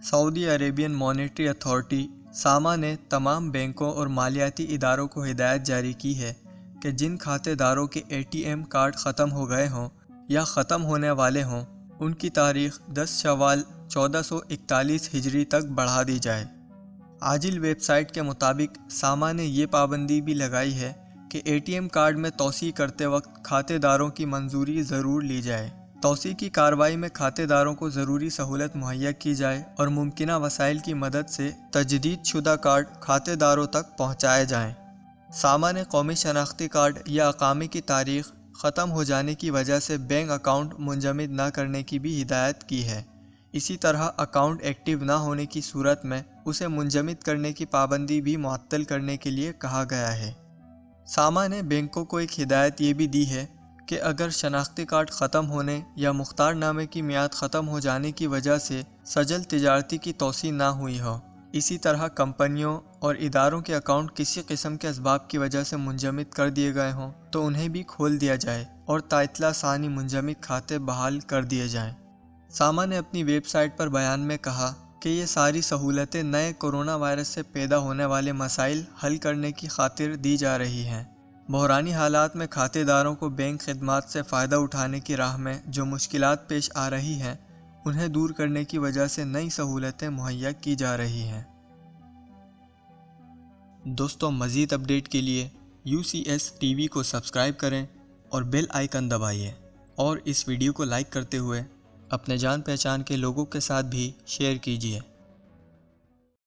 سعودی Arabian monetary authority ساما نے تمام بینکوں اور مالیاتی اداروں کو ہدایت جاری کی ہے کہ جن کھاتے داروں کے ATM کارڈ ختم ہو گئے ہوں یا ختم ہونے والے ہوں ان کی تاریخ 10 شوال 1441 ہجری تک بڑھا دی جائے۔ عاجل ویب سائٹ کے مطابق ساما نے یہ پابندی بھی لگائی ہے کہ ATM کارڈ میں توسیع کرتے وقت کھاتے داروں کی منظوری ضرور لی جائے۔ توسیع کی کارروائی میں کھاتے داروں کو ضروری سہولت مہیا کی جائے اور ممکنہ وسائل کی مدد سے تجدید شدہ کارڈ کھاتے داروں تک پہنچائے جائیں۔ ساما نے قومی شناختی کارڈ یا اقامے کی تاریخ ختم ہو جانے کی وجہ سے بینک اکاؤنٹ منجمد نہ کرنے کی بھی ہدایت کی ہے۔ اسی طرح اکاؤنٹ ایکٹیو نہ ہونے کی صورت میں اسے منجمد کرنے کی پابندی بھی معطل کرنے کے لیے کہا گیا ہے۔ ساما نے بینکوں کو ایک ہدایت یہ بھی دی ہے کہ اگر شناختی کارڈ ختم ہونے یا مختار نامے کی میعاد ختم ہو جانے کی وجہ سے سجل تجارتی کی توسیع نہ ہوئی ہو، اسی طرح کمپنیوں اور اداروں کے اکاؤنٹ کسی قسم کے اسباب کی وجہ سے منجمد کر دیے گئے ہوں تو انہیں بھی کھول دیا جائے اور تا اطلاع ثانی منجمد کھاتے بحال کر دیے جائیں۔ ساما نے اپنی ویب سائٹ پر بیان میں کہا کہ یہ ساری سہولتیں نئے کورونا وائرس سے پیدا ہونے والے مسائل حل کرنے کی خاطر دی جا رہی ہیں۔ بحرانی حالات میں کھاتے داروں کو بینک خدمات سے فائدہ اٹھانے کی راہ میں جو مشکلات پیش آ رہی ہیں انہیں دور کرنے کی وجہ سے نئی سہولتیں مہیا کی جا رہی ہیں۔ دوستوں، مزید اپڈیٹ کے لیے UCS TV کو سبسکرائب کریں اور بیل آئیکن دبائیے اور اس ویڈیو کو لائک کرتے ہوئے اپنے جان پہچان کے لوگوں کے ساتھ بھی شیئر کیجیے۔